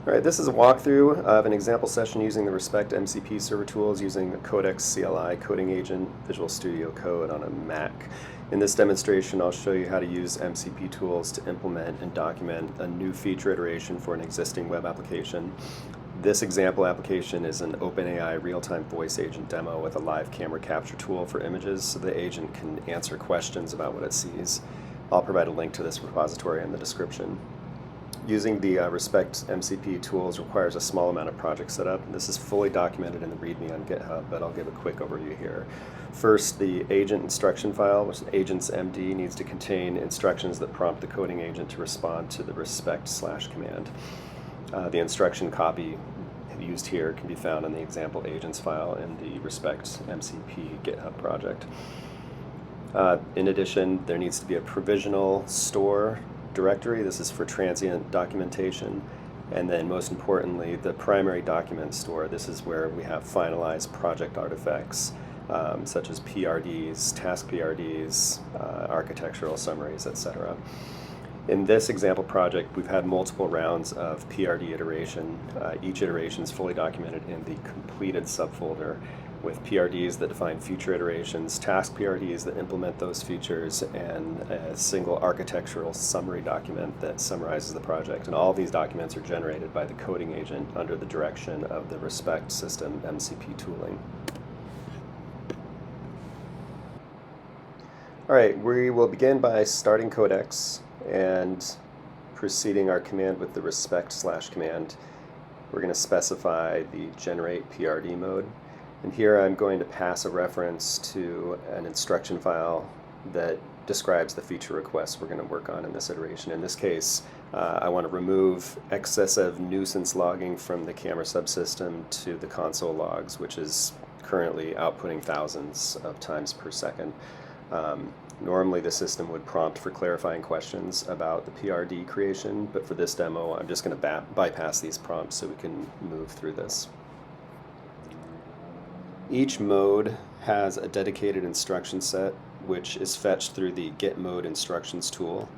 All right, this is a walkthrough of an example session using the ReSpecT MCP server tools using the Codex CLI coding agent, Visual Studio Code on a Mac. In this demonstration, I'll show you how to use MCP tools to implement and document a new feature iteration for an existing web application. This example application is an OpenAI real-time voice agent demo with a live camera capture tool for images so the agent can answer questions about what it sees. I'll provide a link to this repository in the description. Using the ReSpecT MCP tools requires a small amount of project setup. This is fully documented in the README on GitHub, but I'll give a quick overview here. First, the agent instruction file, which is agents.md, needs to contain instructions that prompt the coding agent to respond to the ReSpecT /command. The instruction copy used here can be found in the example agents file in the ReSpecT MCP GitHub project. In addition, there needs to be a provisional store directory. This is for transient documentation. And then most importantly, the primary document store. This is where we have finalized project artifacts such as PRDs, task PRDs, architectural summaries, etc. In this example project, we've had multiple rounds of PRD iteration. Each iteration is fully documented in the completed subfolder with PRDs that define future iterations, task PRDs that implement those features, and a single architectural summary document that summarizes the project. And all of these documents are generated by the coding agent under the direction of the ReSpecT system MCP tooling. All right, we will begin by starting Codex and preceding our command with the ReSpecT /command. We're going to specify the generate PRD mode. And here I'm going to pass a reference to an instruction file that describes the feature requests we're going to work on in this iteration. In this case, I want to remove excessive nuisance logging from the camera subsystem to the console logs, which is currently outputting thousands of times per second. Normally the system would prompt for clarifying questions about the PRD creation, but for this demo I'm just going to bypass these prompts so we can move through this. Each mode has a dedicated instruction set which is fetched through the get mode instructions tool.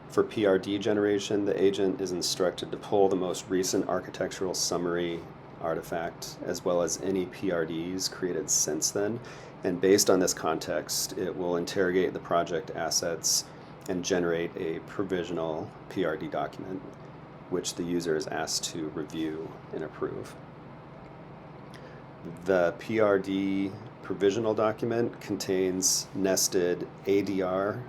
For PRD generation, the agent is instructed to pull the most recent architectural summary artifact as well as any PRDs created since then. And based on this context, it will interrogate the project assets and generate a provisional PRD document, which the user is asked to review and approve. The PRD provisional document contains nested ADR,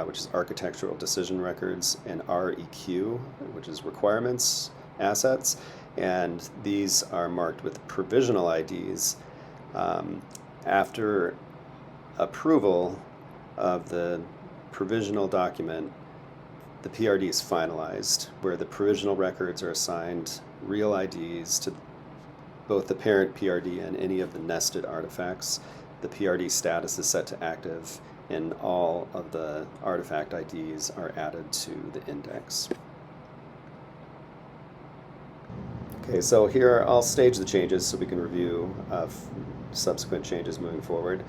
which is architectural decision records, and REQ, which is requirements assets, and these are marked with provisional IDs. After approval of the provisional document, the PRD is finalized, where the provisional records are assigned real IDs to both the parent PRD and any of the nested artifacts. The PRD status is set to active, and all of the artifact IDs are added to the index. Okay, so here I'll stage the changes so we can review subsequent changes moving forward.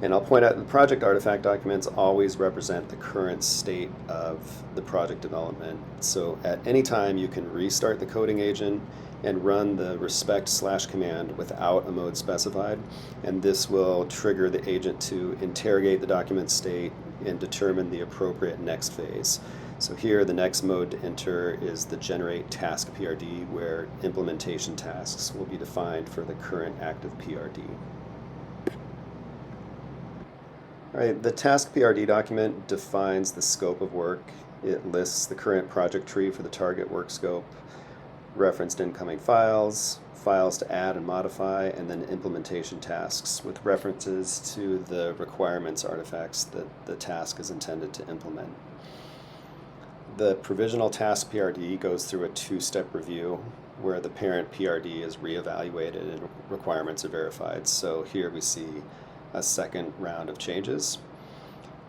And I'll point out the project artifact documents always represent the current state of the project development. So at any time you can restart the coding agent and run the ReSpecT /command without a mode specified, and this will trigger the agent to interrogate the document state and determine the appropriate next phase. So here the next mode to enter is the generate task PRD, where implementation tasks will be defined for the current active PRD. All right, the task PRD document defines the scope of work. It lists the current project tree for the target work scope, referenced incoming files, files to add and modify, and then implementation tasks with references to the requirements artifacts that the task is intended to implement. The provisional task PRD goes through a two-step review where the parent PRD is reevaluated and requirements are verified. So here we see a second round of changes.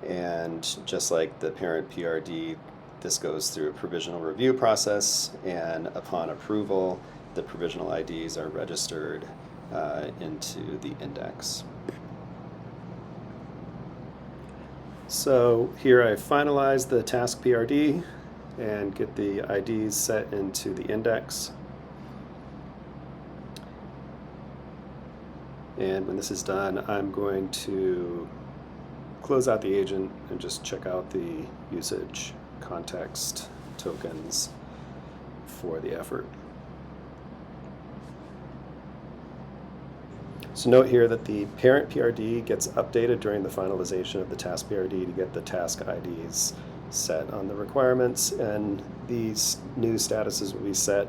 And just like the parent PRD, this goes through a provisional review process, and upon approval, the provisional IDs are registered into the index. So here I finalize the task PRD and get the IDs set into the index. And when this is done, I'm going to close out the agent and just check out the usage context tokens for the effort. So note here that the parent PRD gets updated during the finalization of the task PRD to get the task IDs set on the requirements, and these new statuses will be set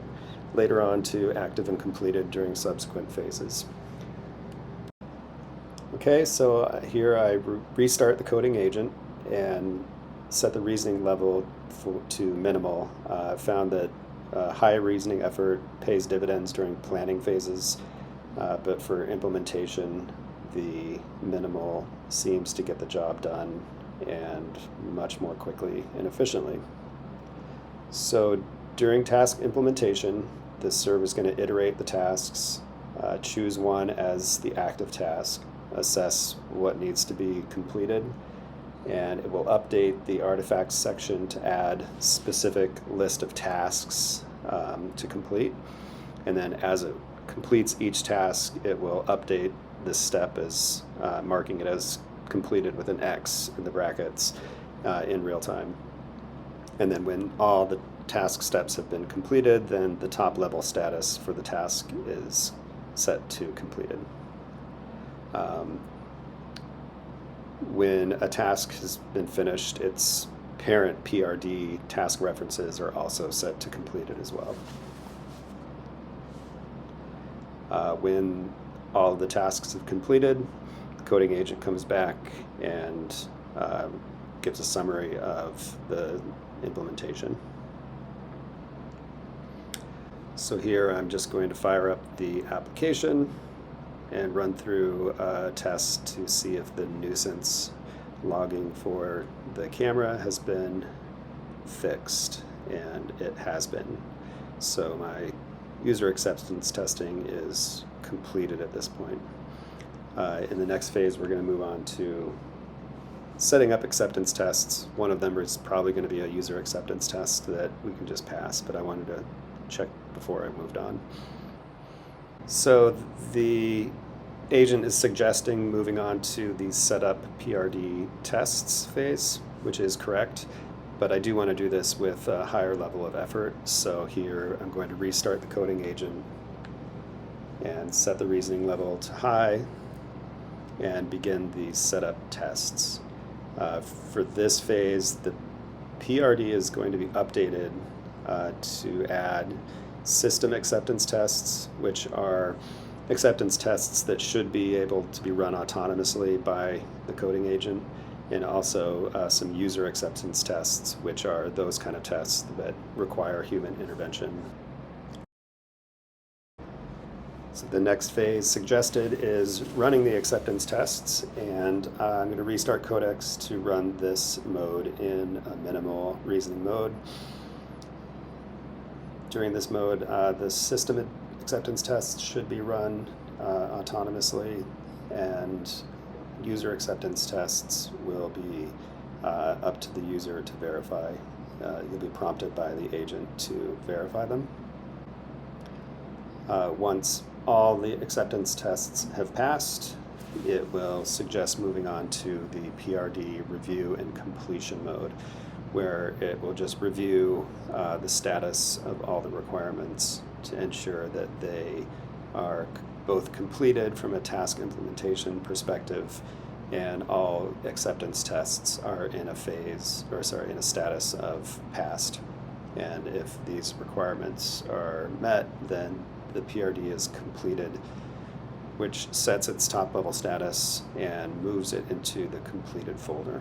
later on to active and completed during subsequent phases. Okay, so here I restart the coding agent and set the reasoning level to minimal. Found that high reasoning effort pays dividends during planning phases, but for implementation, the minimal seems to get the job done and much more quickly and efficiently. So during task implementation, this server is going to iterate the tasks, choose one as the active task, assess what needs to be completed, and it will update the artifacts section to add specific list of tasks to complete. And then as it completes each task, it will update this step as marking it as completed with an X in the brackets in real time. And then when all the task steps have been completed, then the top level status for the task is set to completed. When a task has been finished, its parent PRD task references are also set to completed as well. When all of the tasks have completed, the coding agent comes back and gives a summary of the implementation. So here I'm just going to fire up the application and run through a test to see if the nuisance logging for the camera has been fixed, and it has been. So my user acceptance testing is completed at this point. In the next phase, we're going to move on to setting up acceptance tests. One of them is probably going to be a user acceptance test that we can just pass, but I wanted to check before I moved on. So the agent is suggesting moving on to the setup PRD tests phase, which is correct, but I do want to do this with a higher level of effort. So here I'm going to restart the coding agent and set the reasoning level to high and begin the setup tests. For this phase, the PRD is going to be updated to add system acceptance tests, which are acceptance tests that should be able to be run autonomously by the coding agent, and also some user acceptance tests, which are those kind of tests that require human intervention. So the next phase suggested is running the acceptance tests, and I'm going to restart Codex to run this mode in a minimal reasoning mode. During this mode, the system acceptance tests should be run autonomously, and user acceptance tests will be up to the user to verify. You'll be prompted by the agent to verify them. Once all the acceptance tests have passed, it will suggest moving on to the PRD review and completion mode, where it will just review the status of all the requirements to ensure that they are both completed from a task implementation perspective, and all acceptance tests are in a status of passed. And if these requirements are met, then the PRD is completed, which sets its top level status and moves it into the completed folder.